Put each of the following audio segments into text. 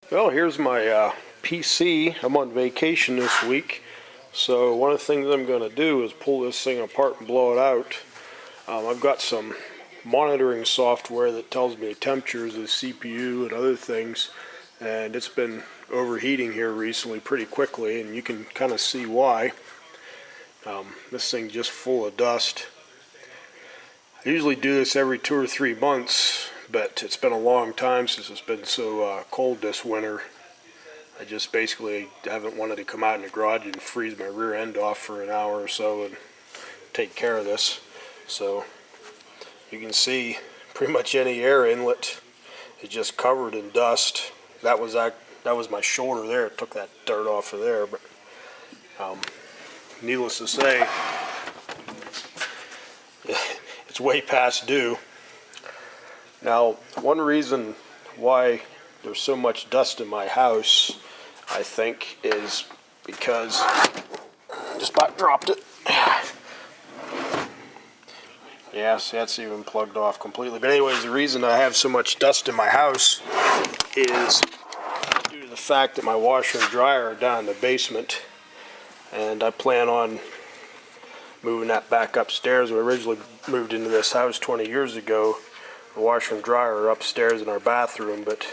Well, here's my PC. I'm on vacation this week, so one of the things I'm going to do is pull this thing apart and blow it out. I've got some monitoring software that tells me the temperatures of the CPU and other things, and it's been overheating here recently pretty quickly, and you can kind of see why. This thing's just full of dust. I usually do this every 2 or 3 months, but it's been a long time since it's been so cold this winter. I just basically haven't wanted to come out in the garage and freeze my rear end off for an hour or so and take care of this. So you can see pretty much any air inlet is just covered in dust. That was my shoulder there. It took that dirt off of there, but needless to say, it's way past due. Now, one reason why there's so much dust in my house, I think, is because I just about dropped it. Yes, that's even plugged off completely. But anyways, the reason I have so much dust in my house is due to the fact that my washer and dryer are down in the basement, and I plan on moving that back upstairs. We originally moved into this house 20 years ago. The washer and dryer are upstairs in our bathroom, but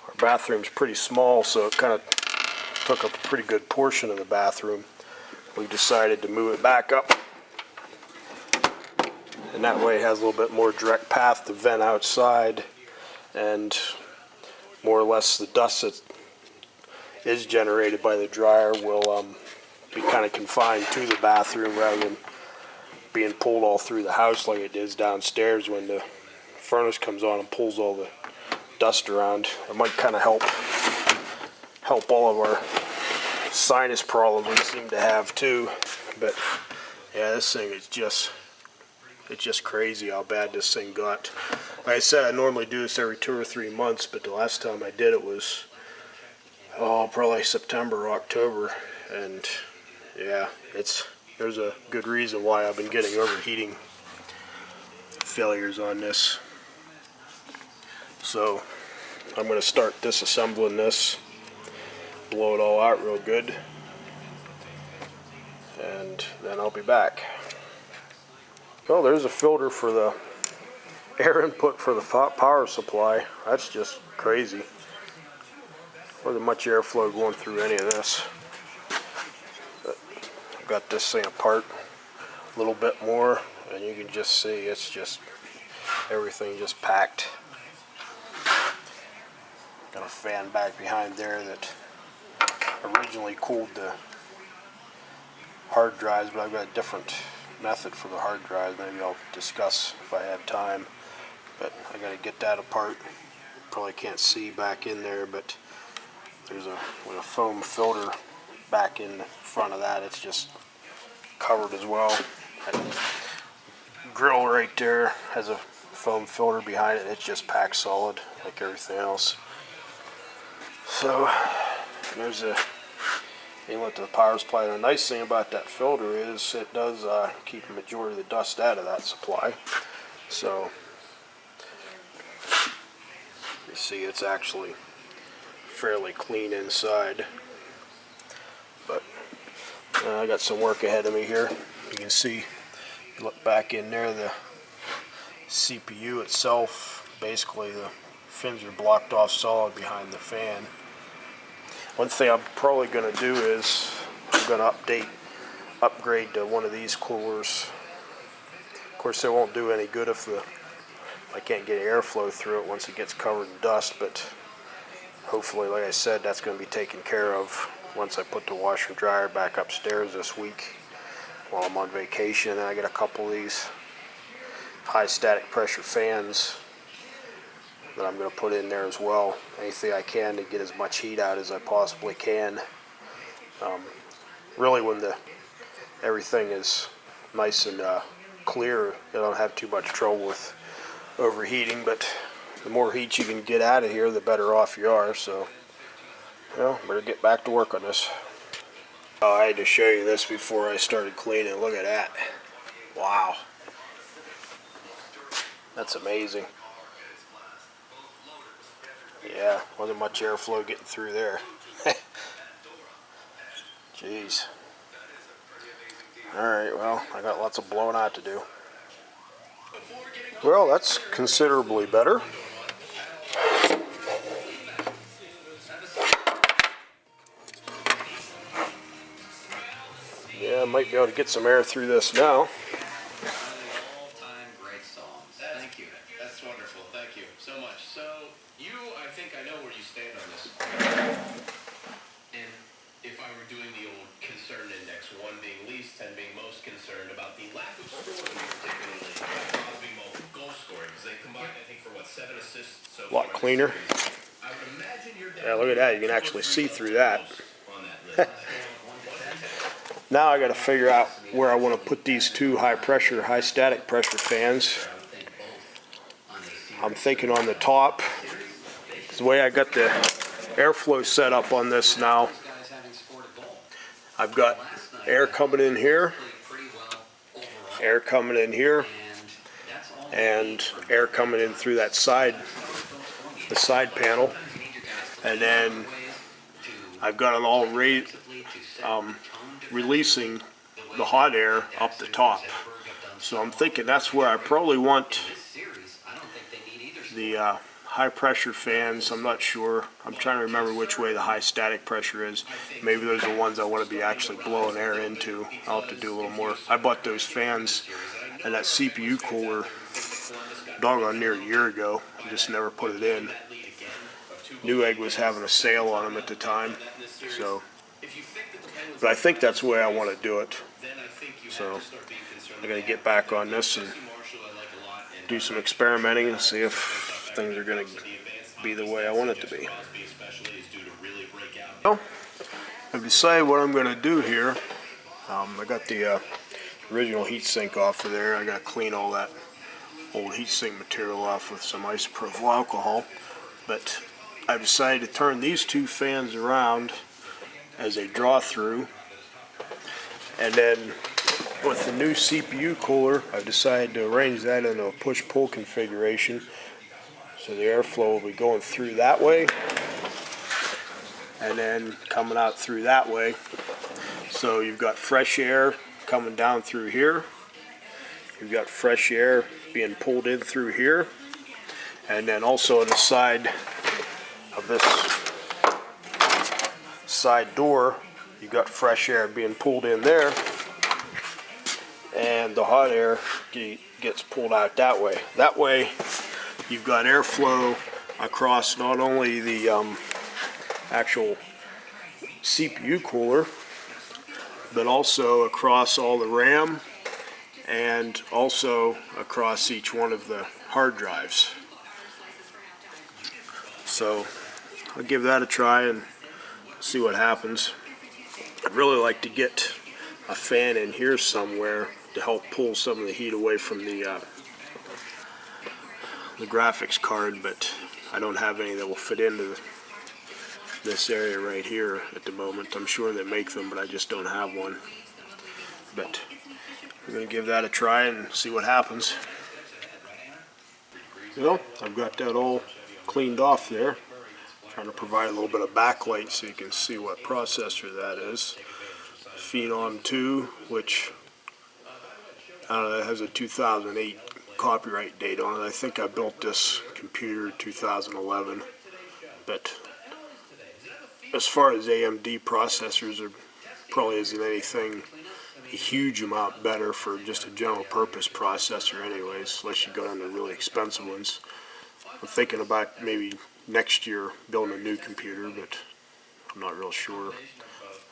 our bathroom's pretty small, so it kind of took up a pretty good portion of the bathroom. We decided to move it back up, and that way it has a little bit more direct path to vent outside, and more or less the dust that is generated by the dryer will be kind of confined to the bathroom rather than being pulled all through the house like it is downstairs when the furnace comes on and pulls all the dust around. It might kind of help all of our sinus problems we seem to have too. But yeah, this thing is just crazy how bad this thing got. Like I said, I normally do this every 2 or 3 months, but the last time I did it was probably September or October, and yeah, there's a good reason why I've been getting overheating failures on this. So I'm going to start disassembling this, blow it all out real good, and then I'll be back. Oh, there's a filter for the air input for the power supply. That's just crazy. Wasn't much airflow going through any of this. But I've got this thing apart a little bit more, and you can just see it's just everything just packed. Got a fan back behind there that originally cooled the hard drives, but I've got a different method for the hard drives. Maybe I'll discuss if I have time. But I got to get that apart. Probably can't see back in there, but there's a foam filter back in the front of that. It's just covered as well. That grill right there has a foam filter behind it. It's just packed solid like everything else. So there's a inlet to the power supply. The nice thing about that filter is it does keep the majority of the dust out of that supply. So you see it's actually fairly clean inside. But I got some work ahead of me here. You can see, look back in there, the CPU itself, basically the fins are blocked off solid behind the fan. One thing I'm probably going to do is I'm going to upgrade to one of these coolers. Of course, they won't do any good if I can't get airflow through it once it gets covered in dust, but hopefully, like I said, that's going to be taken care of once I put the washer and dryer back upstairs this week while I'm on vacation. And then I get a couple of these high static pressure fans that I'm going to put in there as well. Anything I can to get as much heat out as I possibly can. Really, when everything is nice and clear, you don't have too much trouble with overheating, but the more heat you can get out of here, the better off you are. So, better get back to work on this. I had to show you this before I started cleaning. Look at that. Wow. That's amazing. Yeah, wasn't much airflow getting through there. Jeez. Alright, well, I got lots of blowing out to do. Well, that's considerably better. Yeah, I might be able to get some air through this now. All-time great songs. Thank you. That's wonderful. Thank you so much. So, I think I know where you stand on this. And if I were doing the old concern index, 1 being least, 10 being most concerned about the lack of scoring, particularly Crosby goal scoring, because they combined, I think, for 7 assists so A far. lot cleaner. I would imagine you're Yeah, look at that. You can actually see through that. Now I got to figure out where I want to put these two high pressure, high static pressure fans. I'm thinking on the top. The way I got the airflow set up on this now, I've got air coming in here, air coming in here, and air coming in through that side, the side panel, and then I've got it all releasing the hot air up the top. So I'm thinking that's where I probably want the high pressure fans. I'm not sure. I'm trying to remember which way the high static pressure is. Maybe those are ones I want to be actually blowing air into. I'll have to do a little more. I bought those fans and that CPU cooler doggone near a year ago. I just never put it in. Newegg was having a sale on them at the time. So, but I think that's the way I want to do it. So I got to get back on this and do some experimenting and see if things are going to be the way I want it to be. Well, I've decided what I'm going to do here. I got the original heatsink off of there. I got to clean all that old heatsink material off with some isopropyl alcohol. But I've decided to turn these two fans around as they draw through, and then with the new CPU cooler I've decided to arrange that into a push-pull configuration, so the airflow will be going through that way and then coming out through that way. So you've got fresh air coming down through here, you've got fresh air being pulled in through here, and then also on the side of this side door, you've got fresh air being pulled in there, and the hot air gets pulled out that way. That way, you've got airflow across not only the actual CPU cooler, but also across all the RAM and also across each one of the hard drives. So I'll give that a try and see what happens. I'd really like to get a fan in here somewhere to help pull some of the heat away from the graphics card, but I don't have any that will fit into this area right here at the moment. I'm sure they make them, but I just don't have one. But I'm going to give that a try and see what happens. Well, I've got that all cleaned off there. Trying to provide a little bit of backlight so you can see what processor that is. Phenom 2, which has a 2008 copyright date on it. I think I built this computer in 2011. But as far as AMD processors, there probably isn't anything a huge amount better for just a general purpose processor anyways, unless you go down to really expensive ones. I'm thinking about maybe next year building a new computer, but I'm not real sure.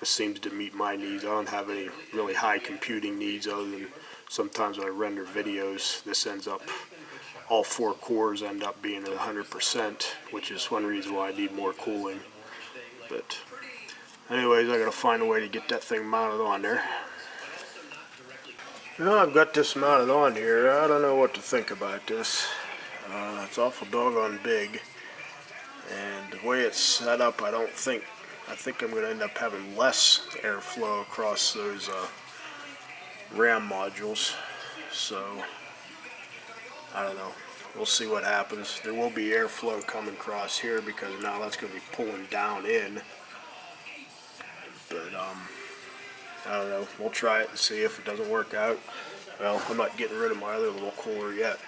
This seems to meet my needs. I don't have any really high computing needs other than sometimes when I render videos, this ends up, all 4 cores end up being at 100%, which is one reason why I need more cooling. But anyways, I gotta find a way to get that thing mounted on there. Well, I've got this mounted on here. I don't know what to think about this. It's awful doggone big. And the way it's set up, I think I'm going to end up having less airflow across those RAM modules. So, I don't know. we'll see what happens. There will be airflow coming across here because now that's going to be pulling down in. But I don't know. We'll try it and see if it doesn't work out. Well, I'm not getting rid of my other little cooler yet.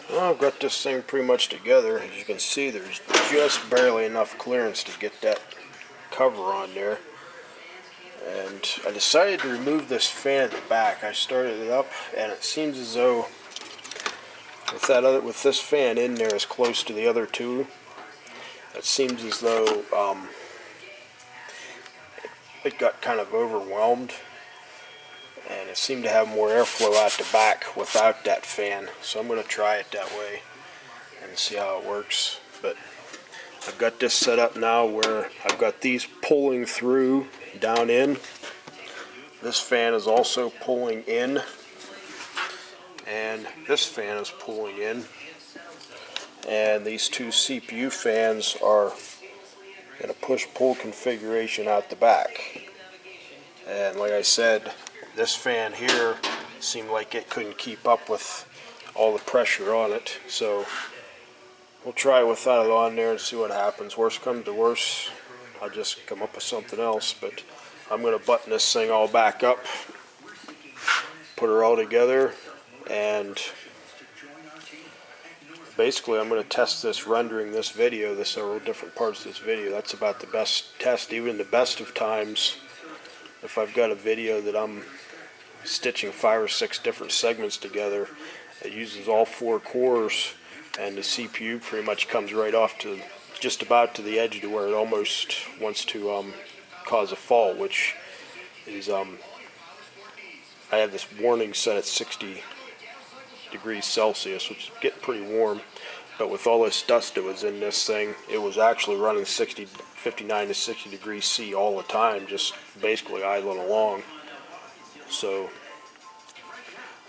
Well, I've got this thing pretty much together. As you can see, there's just barely enough clearance to get that cover on there. And I decided to remove this fan at the back. I started it up, and it seems as though with this fan in there as close to the other two, it seems as though it got kind of overwhelmed, and it seemed to have more airflow out the back without that fan. So I'm going to try it that way and see how it works. But I've got this set up now where I've got these pulling through down in. This fan is also pulling in, and this fan is pulling in, and these two CPU fans are in a push-pull configuration out the back. And like I said, this fan here seemed like it couldn't keep up with all the pressure on it, so we'll try it without it on there and see what happens. Worst comes to worst, I'll just come up with something else. But I'm going to button this thing all back up, put her all together, and basically I'm going to test this rendering this video, the several different parts of this video. That's about the best test, even the best of times. If I've got a video that I'm stitching 5 or 6 different segments together, it uses all 4 cores, and the CPU pretty much comes right off to just about to the edge to where it almost wants to cause a fault, which is I have this warning set at 60 degrees Celsius, which is getting pretty warm. But with all this dust that was in this thing, it was actually running 59 to 60 degrees C all the time, just basically idling along. So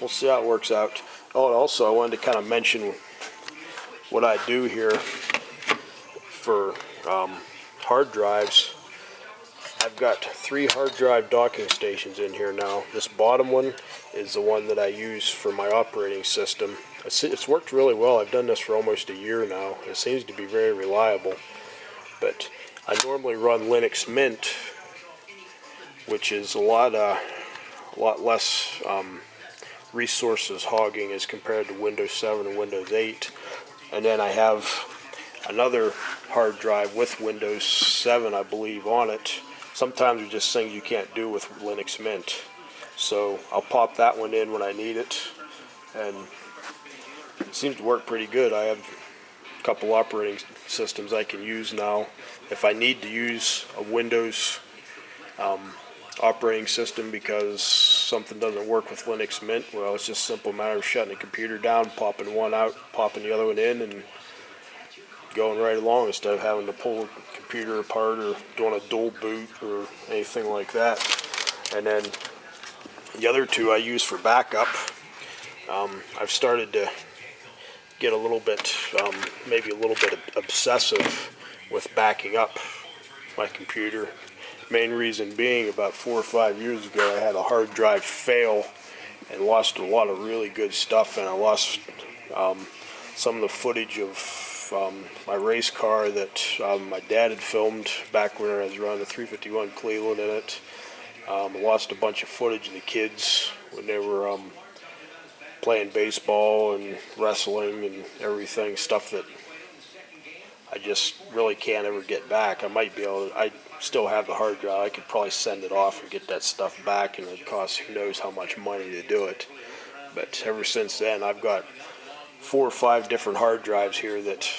we'll see how it works out. Oh, and also I wanted to kind of mention what I do here for hard drives. I've got 3 hard drive docking stations in here now. This bottom one is the one that I use for my operating system. It's worked really well. I've done this for almost a year now. It seems to be very reliable. But I normally run Linux Mint, which is a lot less resources hogging as compared to Windows 7 and Windows 8. And then I have another hard drive with Windows 7, I believe, on it. Sometimes there's just things you can't do with Linux Mint. So I'll pop that one in when I need it, and it seems to work pretty good. I have a couple operating systems I can use now. If I need to use a Windows operating system because something doesn't work with Linux Mint, well, it's just a simple matter of shutting the computer down, popping one out, popping the other one in, and going right along instead of having to pull the computer apart or doing a dual boot or anything like that. And then the other 2 I use for backup. I've started to get a little bit, maybe a little bit obsessive with backing up my computer. Main reason being, about 4 or 5 years ago, I had a hard drive fail and lost a lot of really good stuff, and I lost some of the footage of my race car that my dad had filmed back when I was running the 351 Cleveland in it. I lost a bunch of footage of the kids when they were playing baseball and wrestling and everything, stuff that I just really can't ever get back. I might be able to, I still have the hard drive. I could probably send it off and get that stuff back, and it costs who knows how much money to do it. But ever since then, I've got 4 or 5 different hard drives here that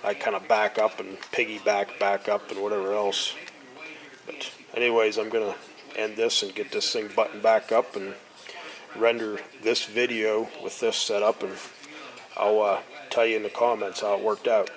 I kind of back up and piggyback back up and whatever else. But anyways, I'm going to end this and get this thing buttoned back up and render this video with this setup, and I'll tell you in the comments how it worked out.